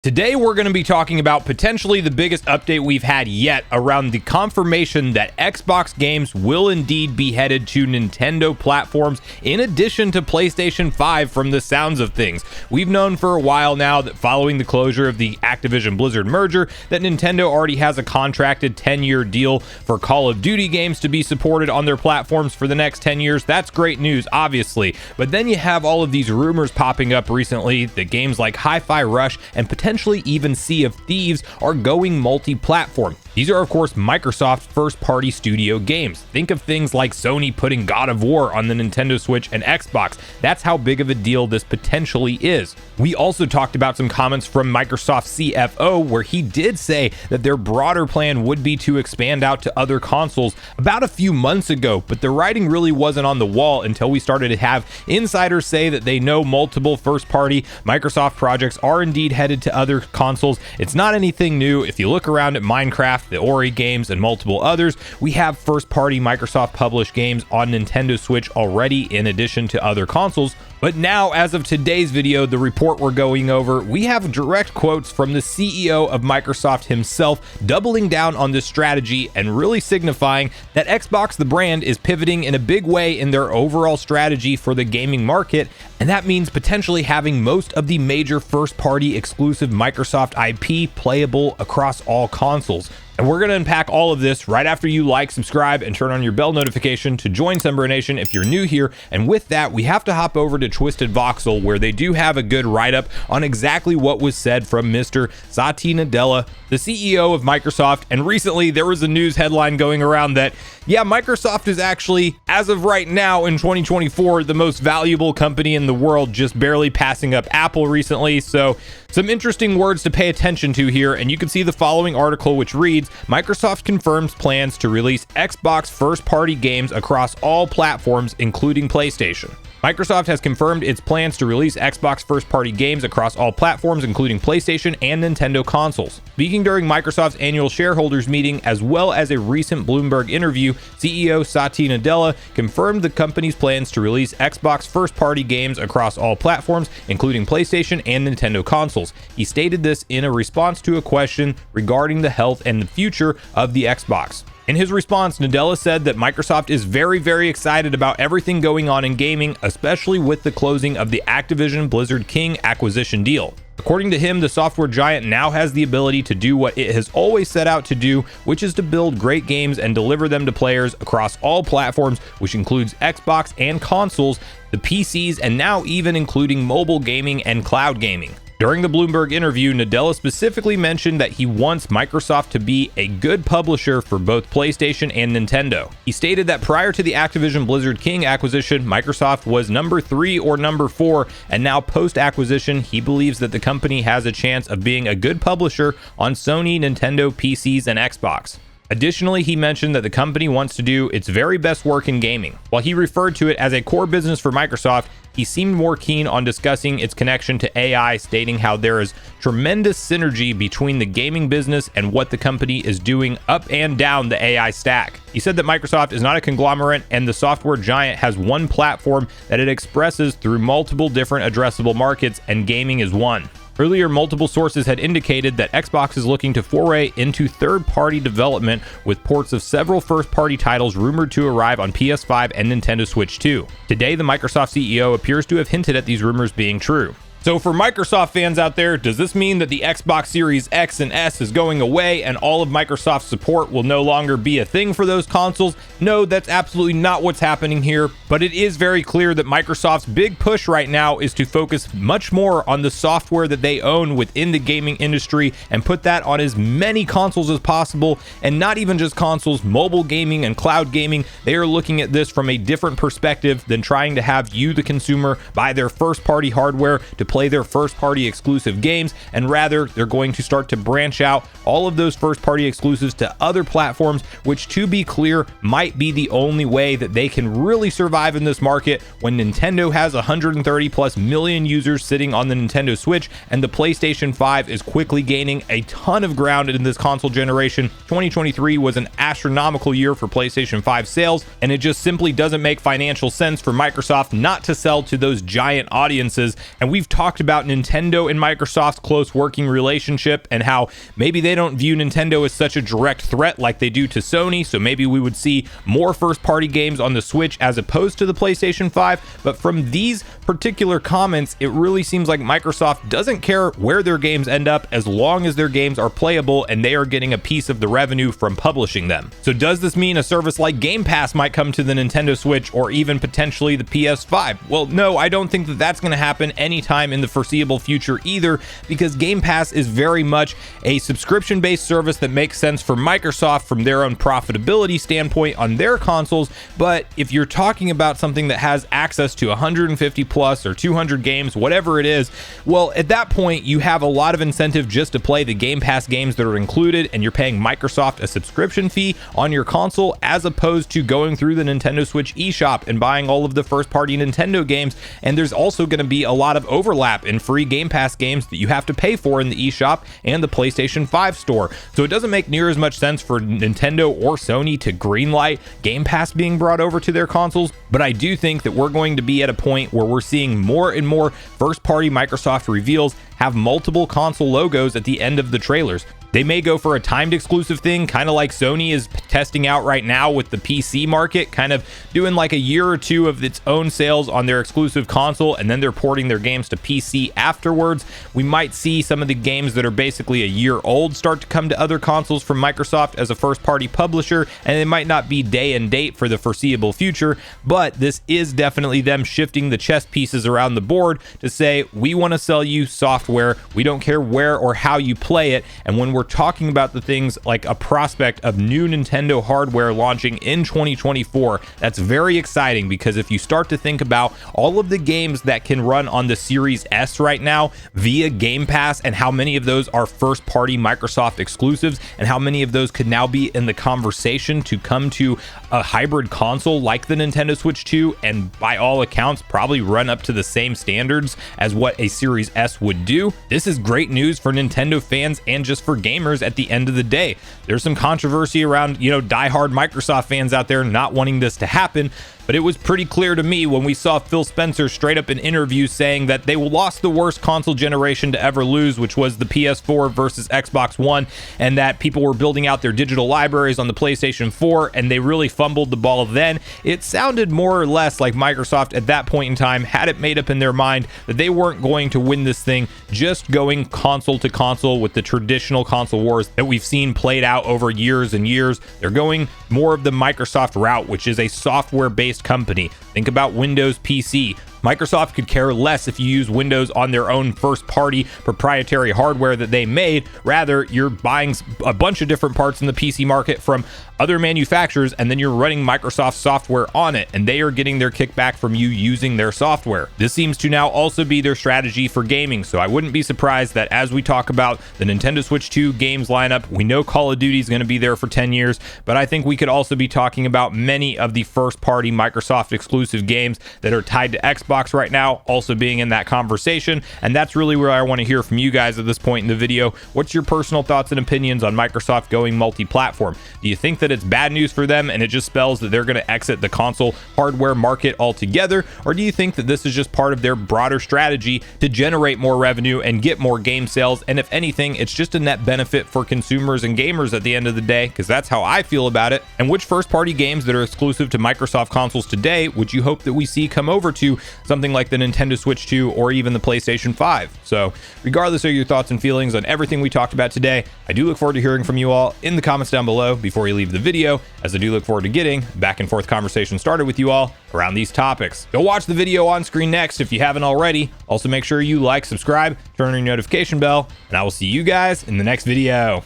Today, we're going to be talking about potentially the biggest update we've had yet around the confirmation that Xbox games will indeed be headed to Nintendo platforms in addition to PlayStation 5 from the sounds of things. We've known for a while now that following the closure of the Activision Blizzard merger, that Nintendo already has a contracted 10-year deal for Call of Duty games to be supported on their platforms for the next 10 years. That's great news, obviously. But then you have all of these rumors popping up recently that games like Hi-Fi Rush and potentially even Sea of Thieves are going multi-platform. These are, of course, Microsoft first-party studio games. Think of things like Sony putting God of War on the Nintendo Switch and Xbox. That's how big of a deal this potentially is. We also talked about some comments from Microsoft CFO where he did say that their broader plan would be to expand out to other consoles about a few months ago, but the writing really wasn't on the wall until we started to have insiders say that they know multiple first-party Microsoft projects are indeed headed to other consoles. It's not anything new. If you look around at Minecraft, the Ori games, and multiple others, we have first-party Microsoft published games on Nintendo Switch already in addition to other consoles. But now, as of today's video, the report we're going over, we have direct quotes from the CEO of Microsoft himself doubling down on this strategy and really signifying that Xbox, the brand, is pivoting in a big way in their overall strategy for the gaming market, and that means potentially having most of the major first-party exclusive Microsoft IP playable across all consoles. And we're going to unpack all of this right after you like, subscribe, and turn on your bell notification to join Sunbro Nation if you're new here. And with that, we have to hop over to Twisted Voxel, where they do have a good write-up on exactly what was said from Mr. Satya Nadella, the CEO of Microsoft. And recently, there was a news headline going around that, yeah, Microsoft is actually, as of right now in 2024, the most valuable company in the world, just barely passing up Apple recently. So some interesting words to pay attention to here. And you can see the following article, which reads, Microsoft confirms plans to release Xbox first-party games across all platforms, including PlayStation. Microsoft has confirmed its plans to release Xbox first-party games across all platforms, including PlayStation and Nintendo consoles. Speaking during Microsoft's annual shareholders meeting, as well as a recent Bloomberg interview, CEO Satya Nadella confirmed the company's plans to release Xbox first-party games across all platforms, including PlayStation and Nintendo consoles. He stated this in a response to a question regarding the health and the future of the Xbox. In his response, Nadella said that Microsoft is very excited about everything going on in gaming, especially with the closing of the Activision Blizzard King acquisition deal. According to him, the software giant now has the ability to do what it has always set out to do, which is to build great games and deliver them to players across all platforms, which includes Xbox and consoles, the PCs, and now even including mobile gaming and cloud gaming. During the Bloomberg interview, Nadella specifically mentioned that he wants Microsoft to be a good publisher for both PlayStation and Nintendo. He stated that prior to the Activision Blizzard King acquisition, Microsoft was number 3 or number 4, and now post-acquisition, he believes that the company has a chance of being a good publisher on Sony, Nintendo, PCs, and Xbox. Additionally, he mentioned that the company wants to do its very best work in gaming. While he referred to it as a core business for Microsoft, he seemed more keen on discussing its connection to AI, stating how there is tremendous synergy between the gaming business and what the company is doing up and down the AI stack. He said that Microsoft is not a conglomerate and the software giant has one platform that it expresses through multiple different addressable markets, and gaming is one. Earlier, multiple sources had indicated that Xbox is looking to foray into third-party development, with ports of several first-party titles rumored to arrive on PS5 and Nintendo Switch 2. Today, the Microsoft CEO appears to have hinted at these rumors being true. So for Microsoft fans out there, does this mean that the Xbox Series X and S is going away and all of Microsoft's support will no longer be a thing for those consoles? No, that's absolutely not what's happening here, but it is very clear that Microsoft's big push right now is to focus much more on the software that they own within the gaming industry and put that on as many consoles as possible, and not even just consoles, mobile gaming and cloud gaming. They are looking at this from a different perspective than trying to have you, the consumer, buy their first-party hardware to play their first-party exclusive games, and rather they're going to start to branch out all of those first-party exclusives to other platforms, which, to be clear, might be the only way that they can really survive in this market when Nintendo has 130 plus million users sitting on the Nintendo Switch and the PlayStation 5 is quickly gaining a ton of ground in this console generation. 2023 was an astronomical year for PlayStation 5 sales, and it just simply doesn't make financial sense for Microsoft not to sell to those giant audiences. And we've talked talked about Nintendo and Microsoft's close working relationship and how maybe they don't view Nintendo as such a direct threat like they do to Sony, so maybe we would see more first-party games on the Switch as opposed to the PlayStation 5. But from these particular comments, it really seems like Microsoft doesn't care where their games end up as long as their games are playable and they are getting a piece of the revenue from publishing them. So does this mean a service like Game Pass might come to the Nintendo Switch or even potentially the PS5? Well, no, I don't think that that's going to happen anytime in the foreseeable future either, because Game Pass is very much a subscription-based service that makes sense for Microsoft from their own profitability standpoint on their consoles. But if you're talking about something that has access to 150 plus or 200 games, whatever it is, well, at that point you have a lot of incentive just to play the Game Pass games that are included, and you're paying Microsoft a subscription fee on your console as opposed to going through the Nintendo Switch eShop and buying all of the first-party Nintendo games. And there's also going to be a lot of overlap in free Game Pass games that you have to pay for in the eShop and the PlayStation 5 store. So it doesn't make near as much sense for Nintendo or Sony to greenlight Game Pass being brought over to their consoles, but I do think that we're going to be at a point where we're seeing more and more first-party Microsoft reveals have multiple console logos at the end of the trailers. They may go for a timed exclusive thing, kind of like Sony is testing out right now with the PC market, kind of doing like a year or two of its own sales on their exclusive console, and then they're porting their games to PC afterwards. We might see some of the games that are basically a year old start to come to other consoles from Microsoft as a first-party publisher, and it might not be day and date for the foreseeable future, but this is definitely them shifting the chess pieces around the board to say, we want to sell you software, we don't care where or how you play it. And when we're talking about the things like a prospect of new Nintendo hardware launching in 2024, that's very exciting, because if you start to think about all of the games that can run on the Series S right now via Game Pass, and how many of those are first party Microsoft exclusives, and how many of those could now be in the conversation to come to a hybrid console like the Nintendo Switch 2, and by all accounts probably run up to the same standards as what a Series S would do. This is great news for Nintendo fans and just for gamers at the end of the day. There's some controversy around, diehard Microsoft fans out there not wanting this to happen, but it was pretty clear to me when we saw Phil Spencer straight up in interviews saying that they lost the worst console generation to ever lose, which was the PS4 versus Xbox One, and that people were building out their digital libraries on the PlayStation 4, and they really fumbled the ball then. It sounded more or less like Microsoft at that point in time had it made up in their mind that they weren't going to win this thing just going console to console with the traditional console wars that we've seen played out over years and years. They're going more of the Microsoft route, which is a software-based company. Think about Windows PC. Microsoft could care less if you use Windows on their own first-party proprietary hardware that they made. Rather, you're buying a bunch of different parts in the PC market from other manufacturers, and then you're running Microsoft software on it, and they are getting their kickback from you using their software. This seems to now also be their strategy for gaming, so I wouldn't be surprised that as we talk about the Nintendo Switch 2 games lineup, we know Call of Duty is going to be there for 10 years, but I think we could also be talking about many of the first-party Microsoft exclusive games that are tied to Xbox right now also being in that conversation. And that's really where I want to hear from you guys at this point in the video. What's your personal thoughts and opinions on Microsoft going multi-platform? Do you think that it's bad news for them and it just spells that they're going to exit the console hardware market altogether? Or do you think that this is just part of their broader strategy to generate more revenue and get more game sales? And if anything, it's just a net benefit for consumers and gamers at the end of the day, because that's how I feel about it. And which first-party games that are exclusive to Microsoft consoles today would you hope that we see come over to something like the Nintendo Switch 2 or even the PlayStation 5? So regardless of your thoughts and feelings on everything we talked about today, I do look forward to hearing from you all in the comments down below before you leave the video, as I do look forward to getting back and forth conversation started with you all around these topics. Go watch the video on screen next if you haven't already. Also make sure you like, subscribe, turn on your notification bell, and I will see you guys in the next video.